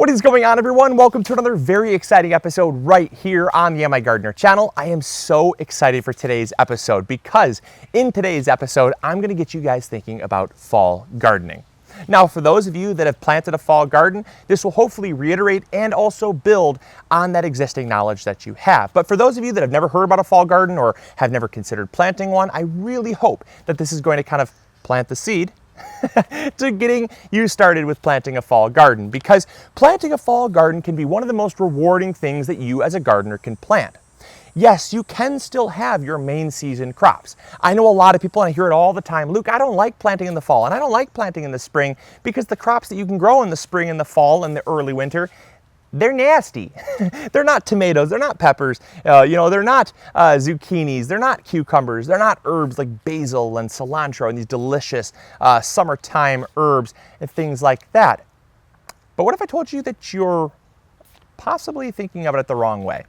What is going on, everyone? Welcome to another very exciting episode right here on the MIgardener channel. I am so excited for today's episode because in today's episode, I'm going to get you guys thinking about fall gardening. Now, for those of you that have planted a fall garden, this will hopefully reiterate and also build on that existing knowledge that you have. But for those of you that have never heard about a fall garden or have never considered planting one, I really hope that this is going to kind of plant the seed to getting you started with planting a fall garden, because planting a fall garden can be one of the most rewarding things that you as a gardener can plant. Yes, you can still have your main season crops. I know a lot of people, and I hear it all the time, Luke, I don't like planting in the fall and I don't like planting in the spring because the crops that you can grow in the spring and the fall and the early winter, they're nasty. They're not tomatoes, they're not peppers, they're not zucchinis, they're not cucumbers, they're not herbs like basil and cilantro and these delicious summertime herbs and things like that. But what if I told you that you're possibly thinking of it the wrong way?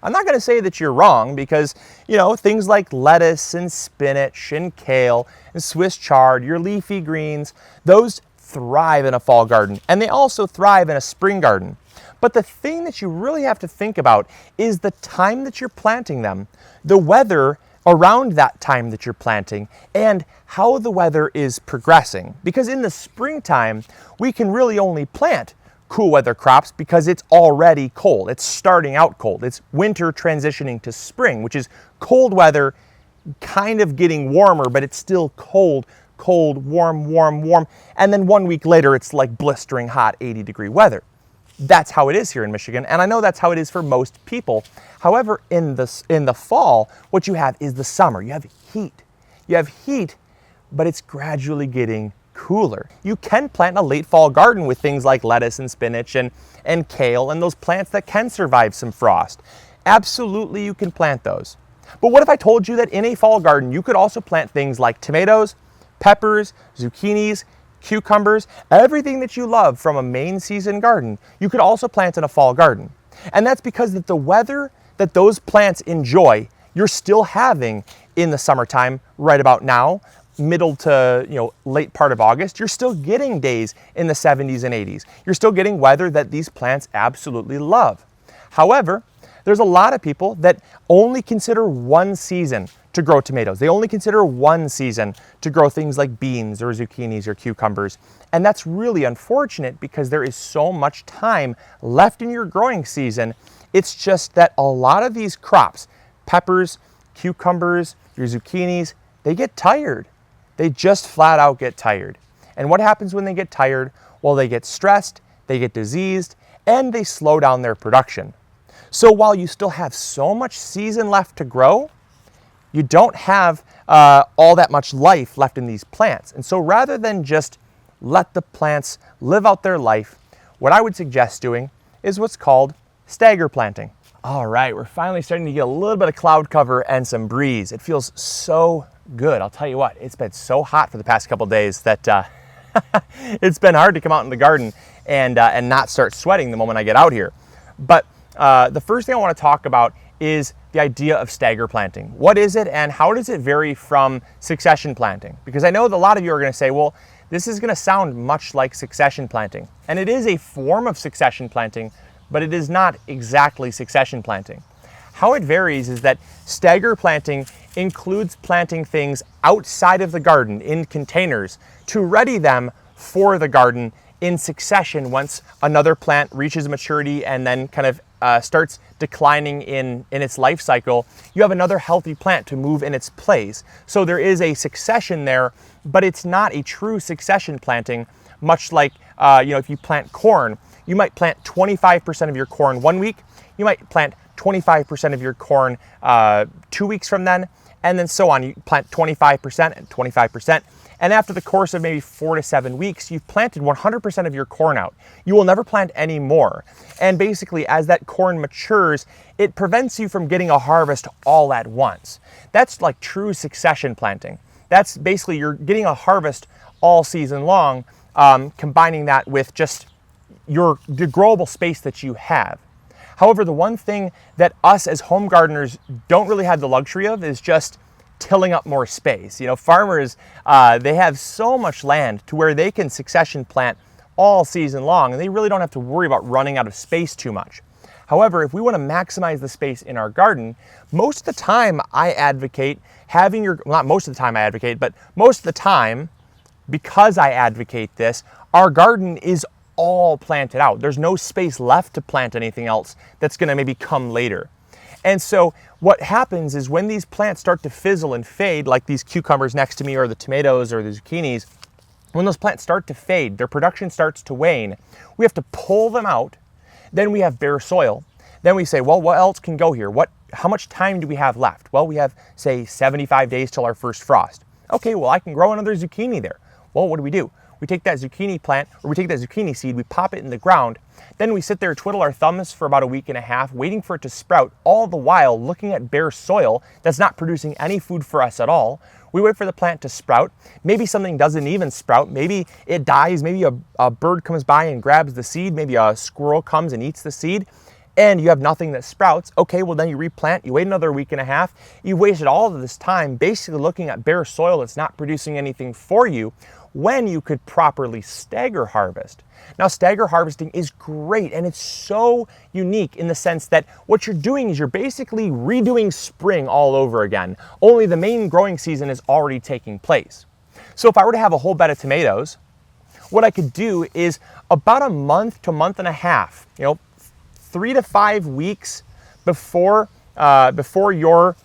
I'm not going to say that you're wrong because, things like lettuce and spinach and kale and Swiss chard, your leafy greens, those thrive in a fall garden, and they also thrive in a spring garden. But the thing that you really have to think about is the time that you're planting them, the weather around that time that you're planting, and how the weather is progressing. Because in the springtime, we can really only plant cool weather crops because it's already cold. It's starting out cold. It's winter transitioning to spring, which is cold weather kind of getting warmer, but it's still cold, warm. And then 1 week later, it's like blistering hot 80-degree weather. That's how it is here in Michigan, and I know that's how it is for most people. However, in the fall, what you have is the summer. You have heat. You have heat, but it's gradually getting cooler. You can plant a late fall garden with things like lettuce and spinach and kale and those plants that can survive some frost. Absolutely, you can plant those. But what if I told you that in a fall garden, you could also plant things like tomatoes, peppers, zucchinis, cucumbers, everything that you love from a main season garden, you could also plant in a fall garden. And that's because that the weather that those plants enjoy, you're still having in the summertime right about now, middle to late part of August. You're still getting days in the 70s and 80s. You're still getting weather that these plants absolutely love. However, there's a lot of people that only consider one season to grow tomatoes. They only consider one season to grow things like beans or zucchinis or cucumbers. And that's really unfortunate because there is so much time left in your growing season. It's just that a lot of these crops, peppers, cucumbers, your zucchinis, they get tired. They just flat out get tired. And what happens when they get tired? Well, they get stressed, they get diseased, and they slow down their production. So while you still have so much season left to grow, you don't have all that much life left in these plants. And so rather than just let the plants live out their life, what I would suggest doing is what's called stagger planting. All right, we're finally starting to get a little bit of cloud cover and some breeze. It feels so good. I'll tell you what, it's been so hot for the past couple days that it's been hard to come out in the garden and not start sweating the moment I get out here. But the first thing I want to talk about is the idea of stagger planting. What is it and how does it vary from succession planting? Because I know that a lot of you are going to say, well, this is going to sound much like succession planting. And it is a form of succession planting, but it is not exactly succession planting. How it varies is that stagger planting includes planting things outside of the garden in containers to ready them for the garden in succession once another plant reaches maturity and then kind of starts declining in its life cycle. You have another healthy plant to move in its place. So there is a succession there, but it's not a true succession planting, much like if you plant corn, you might plant 25% of your corn 1 week, you might plant 25% of your corn 2 weeks from then, and then so on. You plant 25% and 25%. And after the course of maybe 4 to 7 weeks, you've planted 100% of your corn out. You will never plant any more. And basically, as that corn matures, it prevents you from getting a harvest all at once. That's like true succession planting. That's basically you're getting a harvest all season long, combining that with just the growable space that you have. However, the one thing that us as home gardeners don't really have the luxury of is just tilling up more space. Farmers, they have so much land to where they can succession plant all season long, and they really don't have to worry about running out of space too much. However, if we want to maximize the space in our garden, most of the time I advocate having your, not most of the time I advocate, but most of the time, because I advocate this, our garden is all planted out. There's no space left to plant anything else that's going to maybe come later. And so what happens is when these plants start to fizzle and fade, like these cucumbers next to me or the tomatoes or the zucchinis, when those plants start to fade, their production starts to wane, we have to pull them out. Then we have bare soil. Then we say, well, what else can go here? How much time do we have left? Well, we have, say, 75 days till our first frost. Okay, well, I can grow another zucchini there. Well, what do? We take that zucchini plant, or we take that zucchini seed, we pop it in the ground, then we sit there, twiddle our thumbs for about a week and a half, waiting for it to sprout, all the while looking at bare soil that's not producing any food for us at all. We wait for the plant to sprout. Maybe something doesn't even sprout. Maybe it dies. Maybe a bird comes by and grabs the seed. Maybe a squirrel comes and eats the seed, and you have nothing that sprouts. Okay, well then you replant, you wait another week and a half. You wasted all of this time basically looking at bare soil that's not producing anything for you, when you could properly stagger harvest. Now, stagger harvesting is great, and it's so unique in the sense that what you're doing is you're basically redoing spring all over again, only the main growing season is already taking place. So if I were to have a whole bed of tomatoes, what I could do is about a month to a month and a half, 3 to 5 weeks before your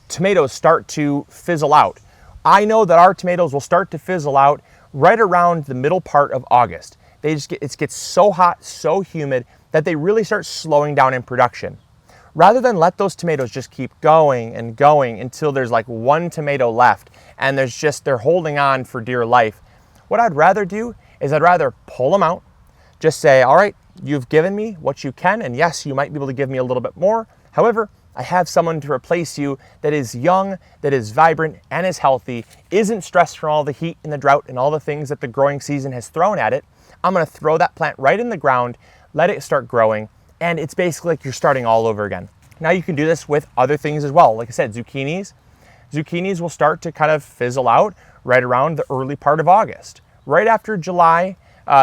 tomatoes start to fizzle out. I know that our tomatoes will start to fizzle out right around the middle part of August. It gets so hot, so humid that they really start slowing down in production. Rather than let those tomatoes just keep going and going until there's like one tomato left and they're holding on for dear life, what I'd rather do is I'd rather pull them out, just say, all right, you've given me what you can, and yes, you might be able to give me a little bit more. However, I have someone to replace you that is young, that is vibrant, and is healthy, isn't stressed from all the heat and the drought and all the things that the growing season has thrown at it. I'm gonna throw that plant right in the ground, let it start growing, and it's basically like you're starting all over again. Now you can do this with other things as well. Like I said, zucchinis. Zucchinis will start to kind of fizzle out right around the early part of August. Right after July,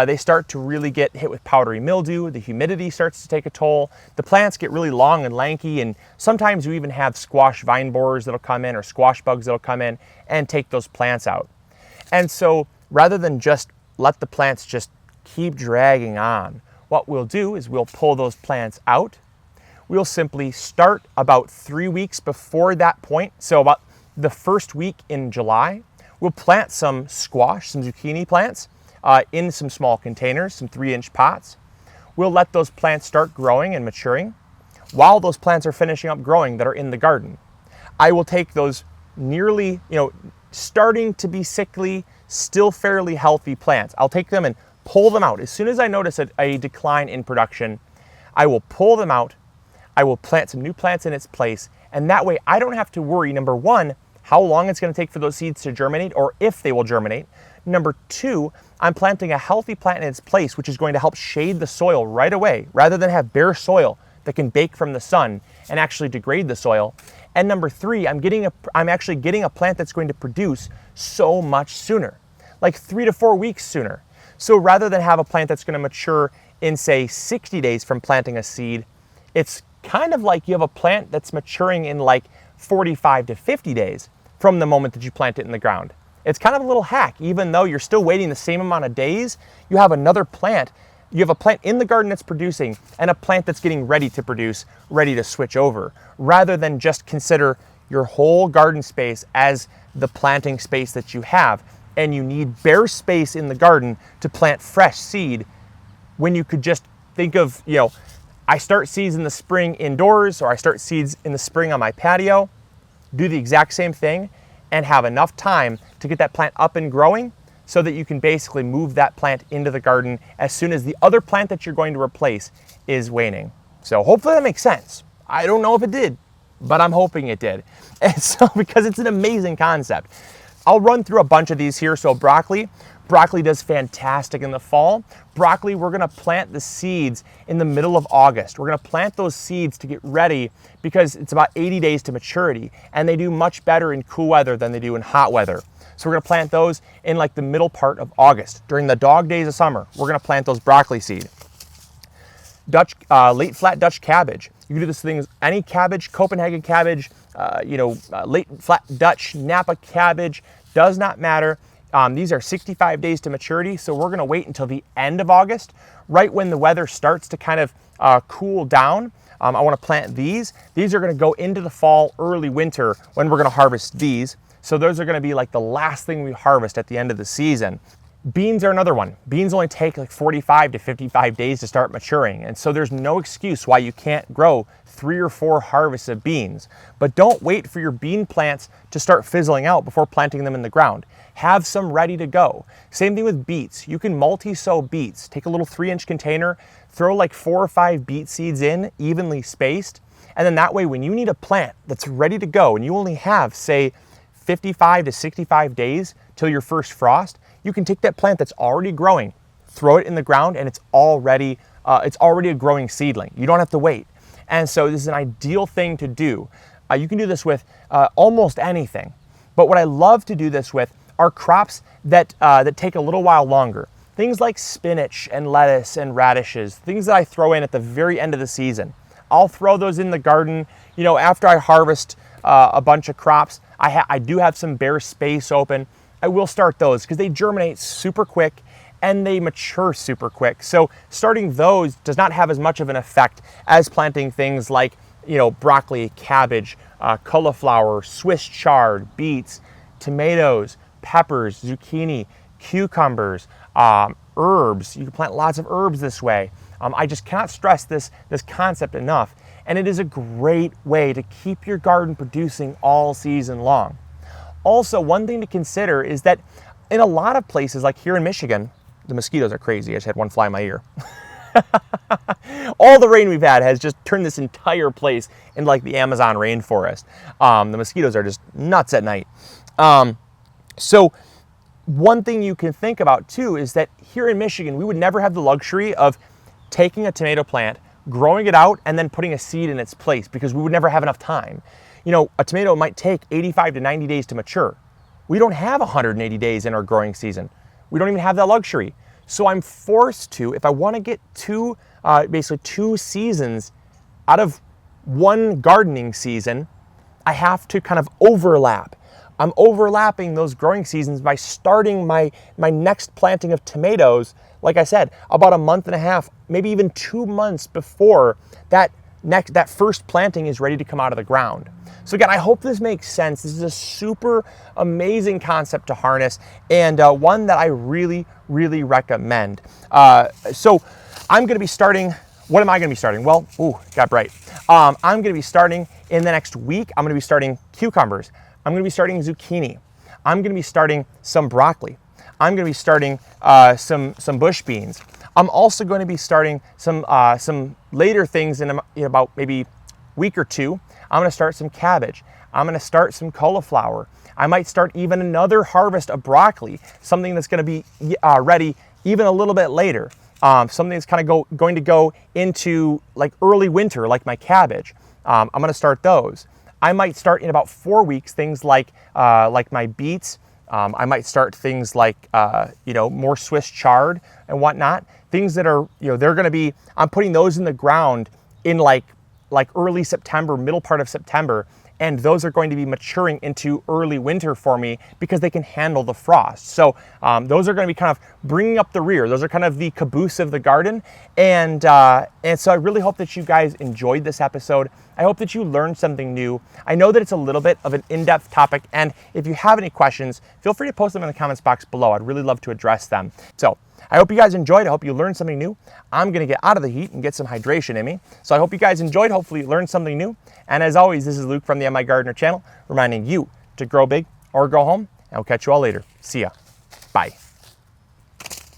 they start to really get hit with powdery mildew. The humidity starts to take a toll. The plants get really long and lanky, and sometimes you even have squash vine borers that'll come in or squash bugs that'll come in and take those plants out. And so rather than just let the plants just keep dragging on, what we'll do is we'll pull those plants out. We'll simply start about 3 weeks before that point. So about the first week in July, we'll plant some squash, some zucchini plants, in some small containers, some 3-inch pots. We'll let those plants start growing and maturing. While those plants are finishing up growing that are in the garden, I will take those nearly, starting to be sickly, still fairly healthy plants. I'll take them and pull them out. As soon as I notice a decline in production, I will pull them out. I will plant some new plants in its place. And that way I don't have to worry, number one, how long it's going to take for those seeds to germinate or if they will germinate. Number two, I'm planting a healthy plant in its place, which is going to help shade the soil right away, rather than have bare soil that can bake from the sun and actually degrade the soil. And number three, I'm actually getting a plant that's going to produce so much sooner, like 3 to 4 weeks sooner. So rather than have a plant that's going to mature in, say, 60 days from planting a seed, it's kind of like you have a plant that's maturing in like 45 to 50 days from the moment that you plant it in the ground. It's kind of a little hack. Even though you're still waiting the same amount of days, you have another plant. You have a plant in the garden that's producing and a plant that's getting ready to produce, ready to switch over, rather than just consider your whole garden space as the planting space that you have. And you need bare space in the garden to plant fresh seed when you could just think of, I start seeds in the spring indoors, or I start seeds in the spring on my patio. Do the exact same thing and have enough time to get that plant up and growing so that you can basically move that plant into the garden as soon as the other plant that you're going to replace is waning. So hopefully that makes sense. I don't know if it did, but I'm hoping it did. And so, because it's an amazing concept. I'll run through a bunch of these here. So broccoli Broccoli does fantastic in the fall. Broccoli, we're gonna plant the seeds in the middle of August. We're gonna plant those seeds to get ready because it's about 80 days to maturity, and they do much better in cool weather than they do in hot weather. So we're gonna plant those in like the middle part of August. During the dog days of summer, we're gonna plant those broccoli seed. Late flat Dutch cabbage. You can do this thing, any cabbage, Copenhagen cabbage, late flat Dutch, Napa cabbage, does not matter. These are 65 days to maturity, so we're gonna wait until the end of August, right when the weather starts to kind of cool down. I wanna plant these. These are gonna go into the fall, early winter, when we're gonna harvest these. So those are gonna be like the last thing we harvest at the end of the season. Beans are another one. Beans only take like 45 to 55 days to start maturing. And so there's no excuse why you can't grow 3 or 4 harvests of beans. But don't wait for your bean plants to start fizzling out before planting them in the ground. Have some ready to go. Same thing with beets. You can multi-sow beets. Take a little 3-inch container, throw like 4 or 5 beet seeds in, evenly spaced. And then that way, when you need a plant that's ready to go and you only have, say, 55 to 65 days till your first frost, you can take that plant that's already growing, throw it in the ground, and it's already a growing seedling. You don't have to wait. And so this is an ideal thing to do. You can do this with almost anything. But what I love to do this with are crops that take a little while longer. Things like spinach and lettuce and radishes, things that I throw in at the very end of the season. I'll throw those in the garden, after I harvest a bunch of crops. I do have some bare space open. I will start those because they germinate super quick and they mature super quick. So starting those does not have as much of an effect as planting things like, broccoli, cabbage, cauliflower, Swiss chard, beets, tomatoes, peppers, zucchini, cucumbers, herbs. You can plant lots of herbs this way. I just cannot stress this concept enough. And it is a great way to keep your garden producing all season long. Also, one thing to consider is that in a lot of places, like here in Michigan, the mosquitoes are crazy. I just had one fly in my ear. All the rain we've had has just turned this entire place into like the Amazon rainforest. The mosquitoes are just nuts at night. So one thing you can think about too is that here in Michigan, we would never have the luxury of taking a tomato plant, growing it out, and then putting a seed in its place because we would never have enough time. A tomato might take 85 to 90 days to mature. We don't have 180 days in our growing season. We don't even have that luxury. So I'm forced to, if I want to get basically two seasons out of one gardening season, I have to kind of overlap. I'm overlapping those growing seasons by starting my next planting of tomatoes, like I said, about a month and a half, maybe even 2 months before that first planting is ready to come out of the ground. So again, I hope this makes sense. This is a super amazing concept to harness and one that I really, really recommend. So I'm gonna be starting, what am I gonna be starting? Well, got bright. I'm gonna be starting in the next week. I'm gonna be starting cucumbers. I'm gonna be starting zucchini. I'm gonna be starting some broccoli. I'm gonna be starting some bush beans. I'm also going to be starting some later things in about maybe week or two. I'm going to start some cabbage. I'm going to start some cauliflower. I might start even another harvest of broccoli, something that's going to be ready even a little bit later. Something that's kind of going to go into like early winter, like my cabbage. I'm going to start those. I might start in about 4 weeks things like my beets. I might start things like more Swiss chard and whatnot. Things that are they're going to be. I'm putting those in the ground in like early September, middle part of September, and those are going to be maturing into early winter for me because they can handle the frost. So those are going to be kind of bringing up the rear. Those are kind of the caboose of the garden, and so I really hope that you guys enjoyed this episode. I hope that you learned something new. I know that it's a little bit of an in-depth topic, and if you have any questions, feel free to post them in the comments box below. I'd really love to address them. So I hope you guys enjoyed. I hope you learned something new. I'm going to get out of the heat and get some hydration in me. So I hope you guys enjoyed. Hopefully you learned something new. And as always, this is Luke from the MIgardener channel, reminding you to grow big or go home. And I'll catch you all later. See ya. Bye.